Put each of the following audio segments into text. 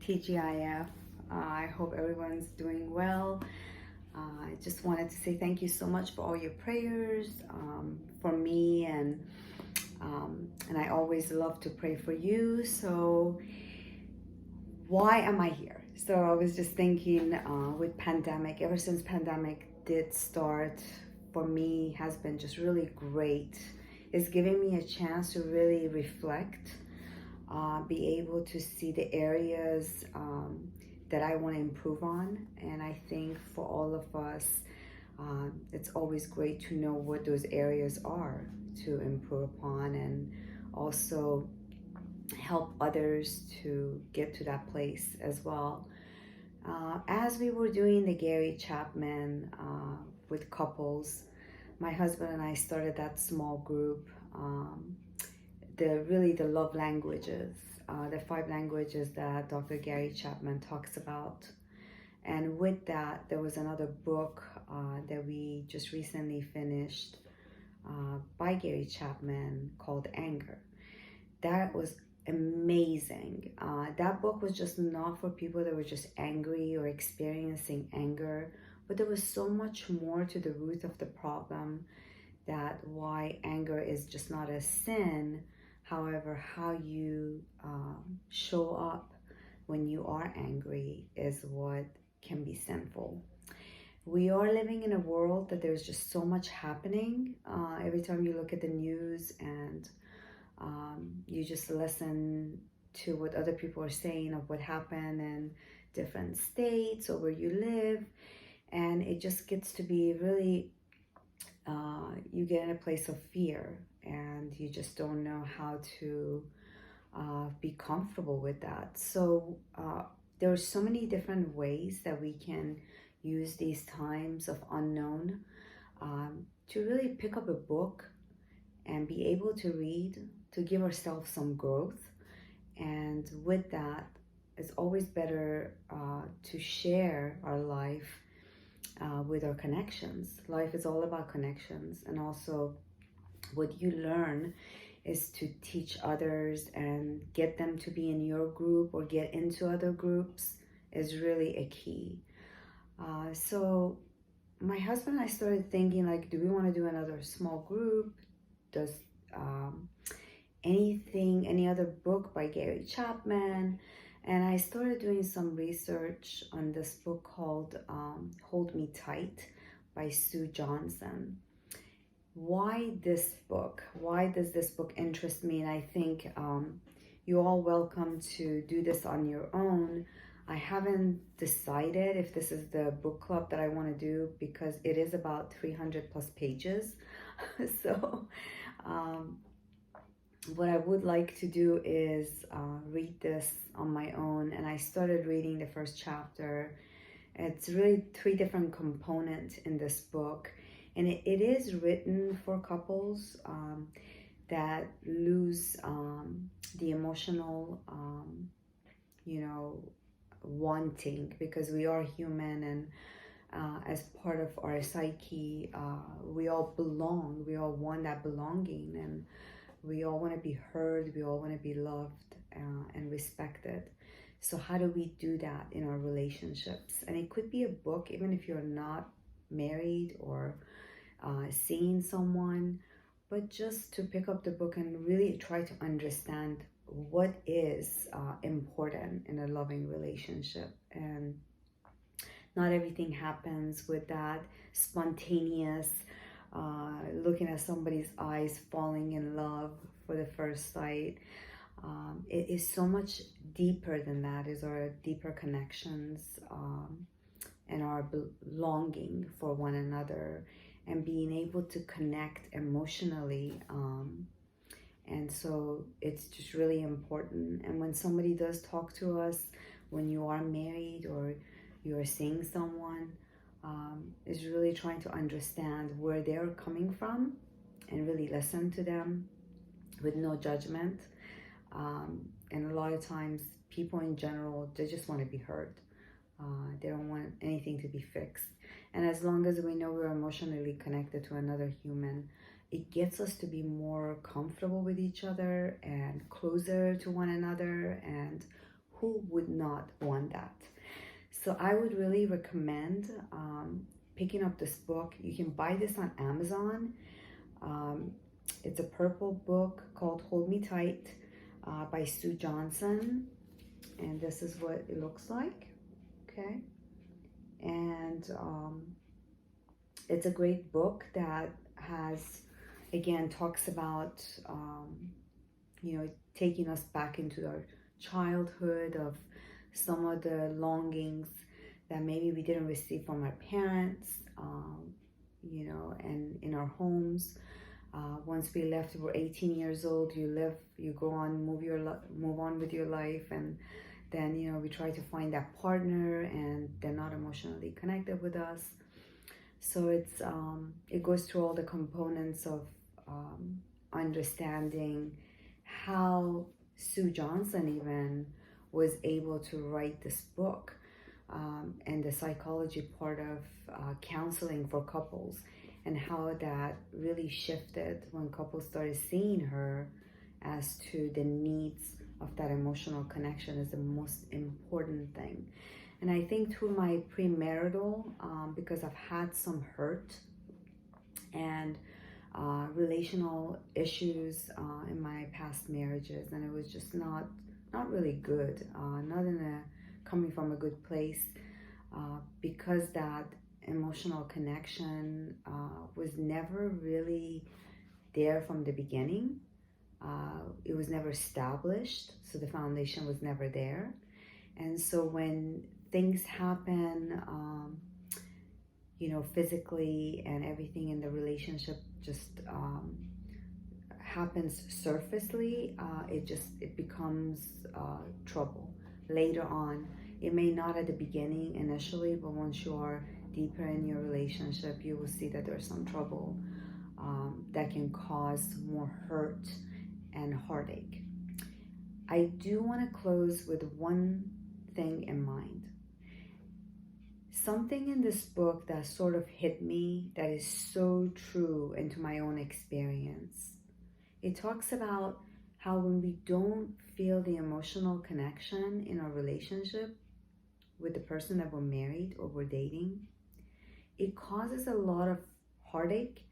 TGIF. I hope everyone's doing well. I just wanted to say thank you so much for all your prayers for me, and I always love to pray for you. So why am I here? So I was just thinking with pandemic, ever since pandemic did start, for me has been just really great. It's giving me a chance to really reflect, be able to see the areas that I want to improve on. And I think for all of us, it's always great to know what those areas are to improve upon, and also help others to get to that place as well. As we were doing the Gary Chapman with couples, my husband and I started that small group, the love languages, the five languages that Dr. Gary Chapman talks about. And with that, there was another book that we just recently finished by Gary Chapman called Anger. That was amazing. That book was just not for people that were just angry or experiencing anger, but there was so much more to the root of the problem, that why anger is just not a sin. However, how you show up when you are angry is what can be sinful. We are living in a world that there's just so much happening. Every time you look at the news and you just listen to what other people are saying of what happened in different states or where you live, and it just gets to be really, you get in a place of fear, and you just don't know how to be comfortable with that. So there are so many different ways that we can use these times of unknown to really pick up a book and be able to read, to give ourselves some growth. And with that, it's always better to share our life with our connections. Life is all about connections, and also what you learn is to teach others and get them to be in your group or get into other groups is really a key. So my husband and I started thinking, like, do we want to do another small group? Does any other book by Gary Chapman? And I started doing some research on this book called Hold Me Tight by Sue Johnson. Why this book? Why does this book interest me? And I think you're all welcome to do this on your own. I haven't decided if this is the book club that I want to do, because it is about 300 plus pages. So what I would like to do is read this on my own. And I started reading the first chapter. It's really three different components in this book. And it is written for couples that lose the emotional, wanting, because we are human, and as part of our psyche, we all belong. We all want that belonging, and we all want to be heard. We all want to be loved and respected. So how do we do that in our relationships? And it could be a book, even if you're not married or seeing someone, but just to pick up the book and really try to understand what is important in a loving relationship. And not everything happens with that spontaneous looking at somebody's eyes, falling in love for the first sight. It is so much deeper than that. Is our deeper connections and our longing for one another, and being able to connect emotionally. And so it's just really important. And when somebody does talk to us, when you are married or you are seeing someone, is really trying to understand where they're coming from and really listen to them with no judgment. And a lot of times people in general, they just want to be heard. They don't want anything to be fixed. And as long as we know we're emotionally connected to another human, it gets us to be more comfortable with each other and closer to one another. And Who would not want that? So I would really recommend picking up this book. You can buy this on Amazon. It's a purple book called Hold Me Tight by Sue Johnson. And this is what it looks like. Okay. And it's a great book that has, again, talks about, taking us back into our childhood, of some of the longings that maybe we didn't receive from our parents, and in our homes. Once we left, we were 18 years old. You go on, move on with your life, and then we try to find that partner, and they're not emotionally connected with us. So it goes through all the components of understanding how Sue Johnson even was able to write this book, and the psychology part of counseling for couples, and how that really shifted when couples started seeing her as to the needs of that emotional connection is the most important thing. And I think through my premarital, because I've had some hurt and relational issues in my past marriages, and it was just not really good, not coming from a good place, because that emotional connection was never really there from the beginning. It was never established, so the foundation was never there. And so when things happen, physically, and everything in the relationship just happens surfacely, it becomes trouble later on. It may not at the beginning initially, but once you are deeper in your relationship, you will see that there's some trouble that can cause more hurt and heartache. I do want to close with one thing in mind. Something in this book that sort of hit me, that is so true into my own experience. It talks about how when we don't feel the emotional connection in our relationship with the person that we're married or we're dating, it causes a lot of heartache.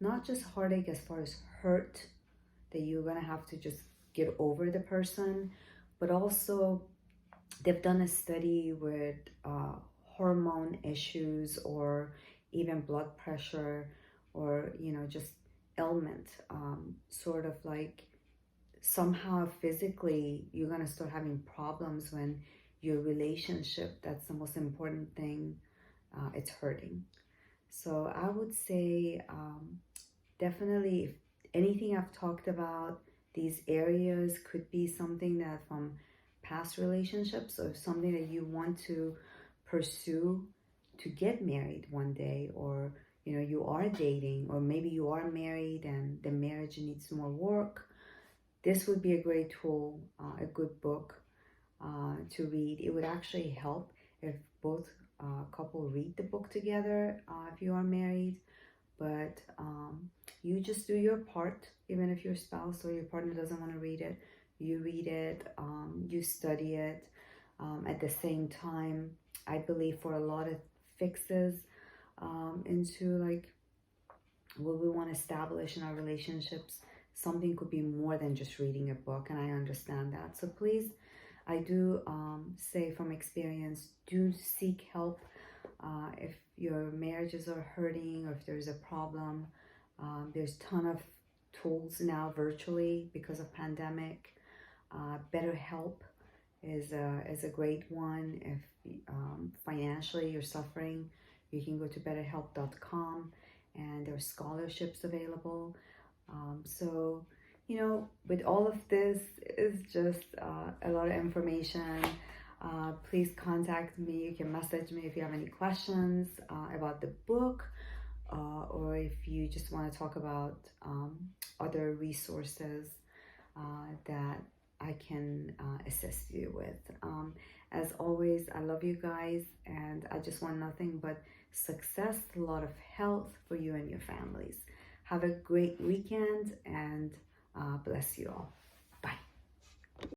Not just heartache as far as hurt, that you're going to have to just get over the person, but also they've done a study with hormone issues, or even blood pressure, or just ailment, sort of like somehow physically you're going to start having problems when your relationship, that's the most important thing, it's hurting. So I would say definitely, if anything I've talked about, these areas could be something that from past relationships, or something that you want to pursue to get married one day, or you are dating, or maybe you are married and the marriage needs more work. This would be a great tool, a good book to read. It would actually help if both couple read the book together, if you are married. But you just do your part. Even if your spouse or your partner doesn't want to read it, you read it, you study it. At the same time, I believe for a lot of fixes into like what we want to establish in our relationships, something could be more than just reading a book, and I understand that. So please, I do say from experience, do seek help if your marriages are hurting, or if there's a problem. There's a ton of tools now virtually because of pandemic. BetterHelp is a great one. If financially you're suffering, you can go to betterhelp.com, and there are scholarships available. So with all of this, is just a lot of information. Please contact me. You can message me if you have any questions about the book, or if you just want to talk about other resources that I can assist you with. As always, I love you guys, and I just want nothing but success, a lot of health for you and your families. Have a great weekend, and bless you all.